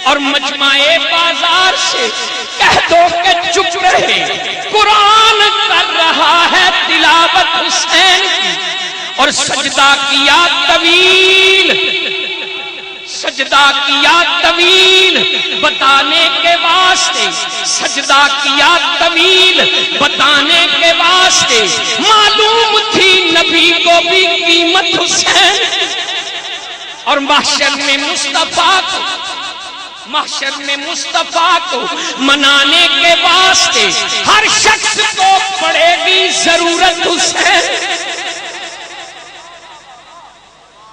اور مجمع بازار سے کہہ دو کہ چپ رہے، قرآن کر رہا ہے تلاوت حسین کی، اور سجدہ کیا طویل، سجدہ کیا طویل بتانے کے واسطے، سجدہ کیا طویل بتانے کے واسطے، معلوم تھی نبی کو بھی قیمت حسین، اور محشر میں مصطفیٰ کو، محشر میں مصطفیٰ کو منانے کے واسطے ہر شخص کو پڑے گی ضرورت حسین،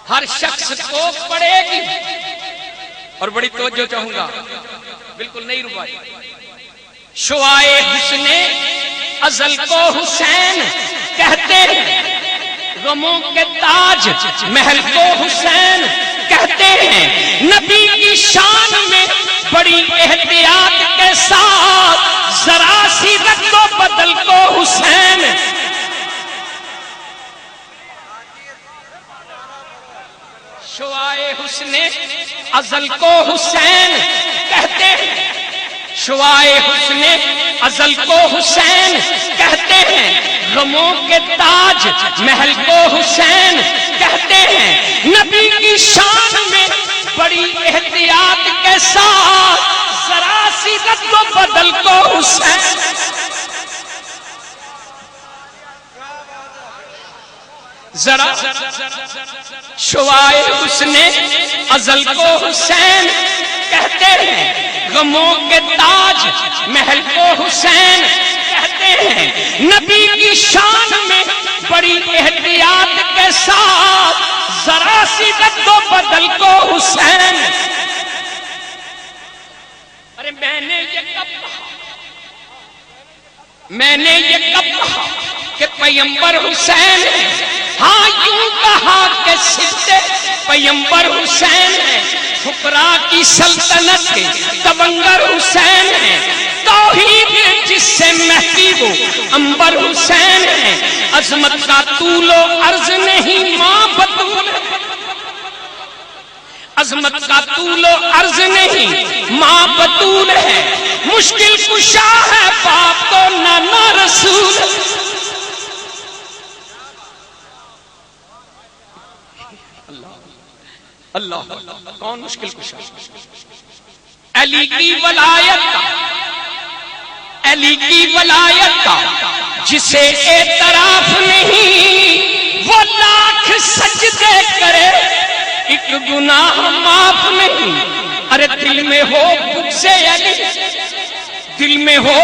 ہر شخص کو پڑے گی۔ اور بڑی توجہ چاہوں گا، بالکل نہیں ربائی، شعائے حسن ازل کو حسین کہتے ہیں، غموں کے تاج محل کو حسین کہتے ہیں، نبی کی شان میں بڑی احتیاط کے ساتھ ذرا سی رد و بدل کو حسین، شعائے حسن ازل کو حسین کہتے ہیں، شعائے حسن ازل کو حسین کہتے ہیں، غموں کے تاج محل کو حسین کہتے ہیں، نبی کی شان میں بڑی احتیاط کے ساتھ ذرا سی رد و بدل کو حسین، ذرا شعائے حسن ازل کو حسین کہتے ہیں، غموں کے تاج محل کو حسین کہتے ہیں، نبی کی شان میں بڑی احتیاط کے ساتھ ذرا سی رد و بدل کو حسین۔ ارے میں نے یہ کب کہا، میں نے یہ کب کہا کہ پیمبر حسین ہے؟ ہاں یوں کہا کہ صدق پیمبر حسین ہے، فقراء کی سلطنت کے تبنگر حسین ہے، توحید جس سے مہدی وہ عنبر حسین ہے، عظمت کا طول و عرض نہیں ماں بطول، عظمت کا طول و عرض نہیں ماں بطول ہے، مشکل کشا ہے باپ تو نانا رسول، اللہ کون مشکل کشا؟ علی کی ولایت کا، علی کی ولایت کا جسے اعتراف نہیں، وہ لاکھ سجدے کرے ایک گناہ معاف نہیں۔ ارے دل میں ہو بغض علی، دل میں ہو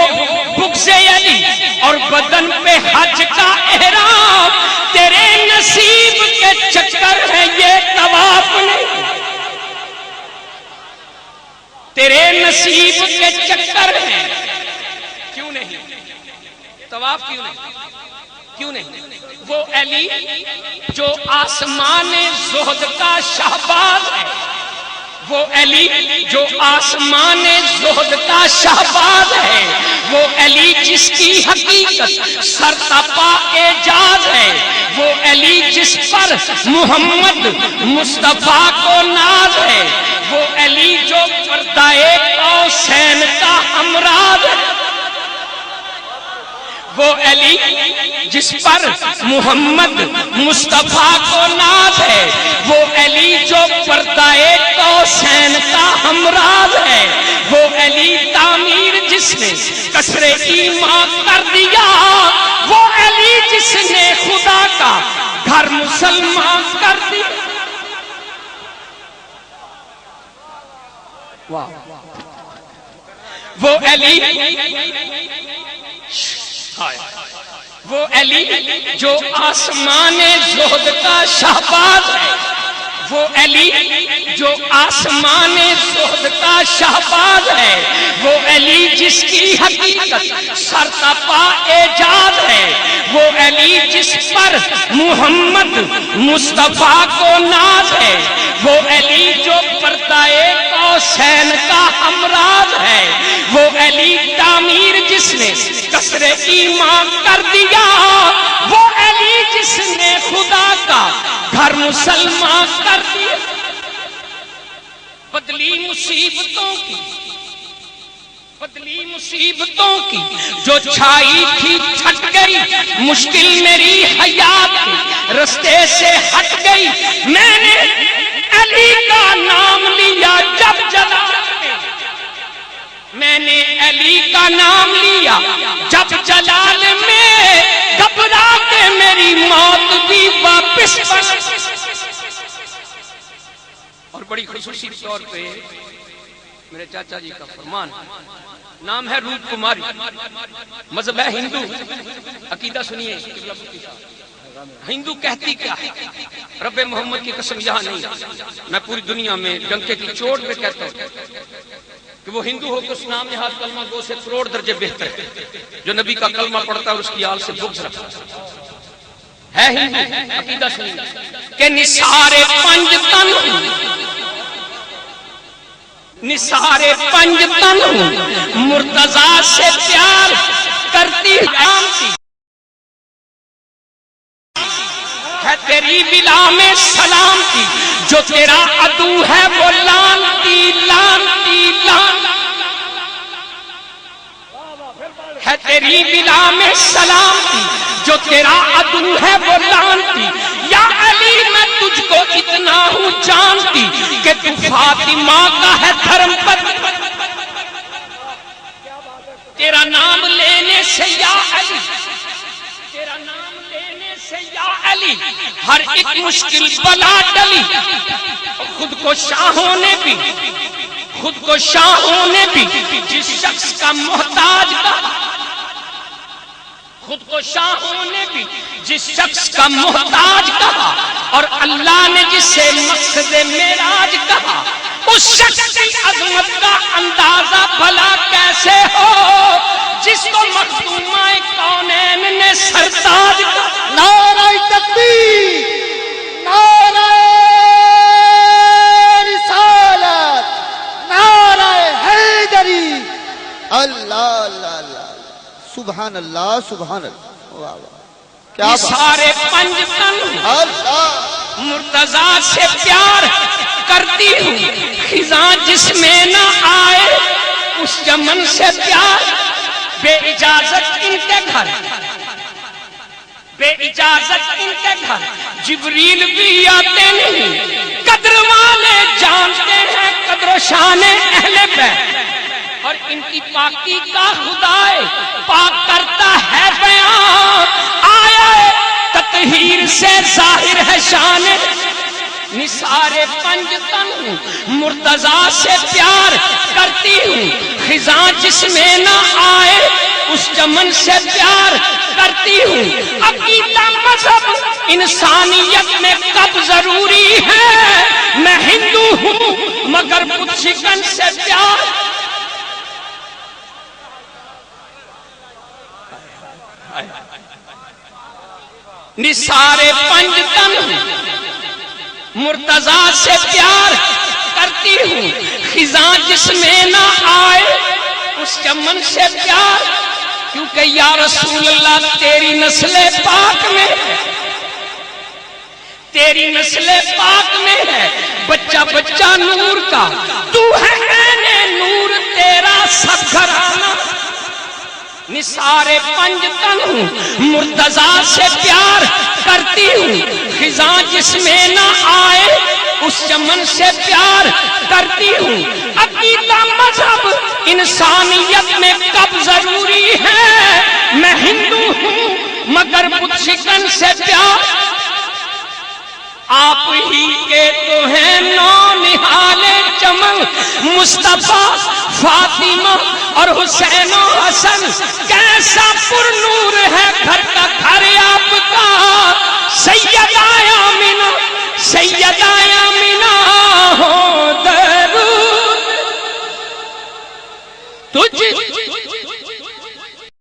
بغض علی اور بدن پہ حج کا احرام، تیرے نصیب کے چکر ہے یہ طواف نہیں، تیرے نصیب کے چکر ہیں، کیوں نہیں طواف، کیوں نہیں، کیوں نہیں؟ وہ علی جو آسمان زہد کا شہباز ہے، وہ علی جو آسمان زہد کا شہباز ہے، وہ علی جس کی حقیقت سرتپا اعجاز ہے، وہ علی جس پر محمد مصطفیٰ کو ناز ہے، وہ علی جو پردہ قوسین کا امراض ہے، وہ علی جس پر محمد مصطفیٰ کو ناز ہے، وہ علی جو پردہ قوسین کا ہمراز ہے، وہ علی تعمیر جس نے قصر ایمان کر دیا، وہ علی جس نے خدا کا گھر مسلمان کر دیا۔ وہ علی، وہ علی جو آسمان زہد کا شہباز ہے، وہ علی جو آسمان زہد کا شہباز ہے، وہ علی جس کی حقیقت سرتپا اعجاز ہے، وہ علی جس پر محمد مصطفیٰ کو ناز ہے، وہ علی جو پردہ قوسین کا امراض ہے، وہ علی تعمیر جس نے قصر ایمان کر دیا، وہ علی جس نے خدا کا گھر مسلمان کر دیا۔ بدلی مصیبتوں کی جو چھائی تھی چھٹ گئی، مشکل میری حیات کے رستے سے ہٹ گئی، میں نے علی کا نام لیا جب جلال میں، میں نے علی کا نام لیا جب جلال میں، گھبرا کے میری موت بھی واپس بس۔ اور بڑی خصوصی طور پہ میرے چاچا جی کا فرمان، نام ہے روپ کماری، مذہب ہے ہندو، عقیدہ سنیے، ہندو کہتی کیا ہے؟ رب محمد کی قسم یہاں نہیں، میں پوری دنیا میں ڈنکے کی چوٹ پہ کہتا ہوں کہ وہ ہندو ہو کہ اس نام یہاں کلمہ گو سے کروڑ درجے بہتر ہے، جو نبی کا کلمہ پڑھتا ہے اور اس کی آل سے بغض رکھتا ہے ہندو۔ عقیدہ سنیے کہ نثارے پنج تن ہوں، نثارے پنج تن ہوں، مرتضیٰ سے پیار کرتی جانتی ہے، تیری بلا میں سلامتی، جو تیرا عدو ہے وہ لانتی لانتی لانتی ہے، تیری بلا میں سلامتی، جو تیرا عدو ہے وہ لانتی، یا علی میں تجھ کو اتنا ہوں جانتی کہ تو فاطمہ کا ہے دھرم پتر، تیرا نام لینے سے یا علی، تیرا نام لینے سے یا علی ہر ایک مشکل بلا ٹلی، خود کو شاہوں نے بھی، خود کو شاہوں نے بھی جس شخص کا محتاج کہا، خود کو شاہوں نے بھی جس شخص کا محتاج کہا، اور اللہ نے جسے مقصد معراج کہا، اس شخص کی عظمت کا اندازہ بھلا کیسے ہو جس کو مخدومہ کونین نے سرتاج کہا۔ نعرہ تکبیر، نعرہ رسالت، نعرہ حیدری، اللہ اللہ اللہ، سبحان اللہ سبحان اللہ، واہ واہ کیا بات، سارے پنج تن اللہ، مرتضیٰ سے پیار کرتی ہوں، خزاں جس میں نہ آئے اس چمن سے پیار، بے اجازت ان کے گھر، بے اجازت ان کے گھر جبریل بھی آتے نہیں، قدر والے جانتے ہیں قدر و شان اہل بیت، اور ان کی پاکی کا خدائے پاک کرتا ہے بیان، آیا تطہیر سے ظاہر ہے شان، نثارے پنج تن ہوں، مرتضیٰ سے پیار کرتی ہوں، خزاں جس میں نہ آئے اس چمن سے پیار کرتی ہوں، عقیدہ مذہب انسانیت میں کب ضروری ہے، میں ہندو ہوں مگر بت شکن سے پیار، نثارے پنج تن ہوں، مرتضیٰ سے پیار کرتی ہوں، خزاں جس میں نہ آئے اس چمن سے پیار، کیونکہ یا رسول اللہ تیری نسل پاک میں ہے، تیری نسل پاک میں ہے بچہ بچہ نور کا، تو ہے عین نور تیرا سب گھرانہ، نثارے پنج تن ہوں، مرتضیٰ سے پیار کرتی ہوں، خزاں جس میں نہ آئے اس چمن سے پیار کرتی ہوں، عقیدہ مذہب انسانیت میں کب ضروری ہے، میں ہندو ہوں مگر بت شکن سے پیار، آپ ہی کے تو ہیں نو نہال چمن، مصطفیٰ فاطمہ اور حسین و حسن، کیسا پر نور ہے گھر کا گھر آپ کا، سیدہ آمینہ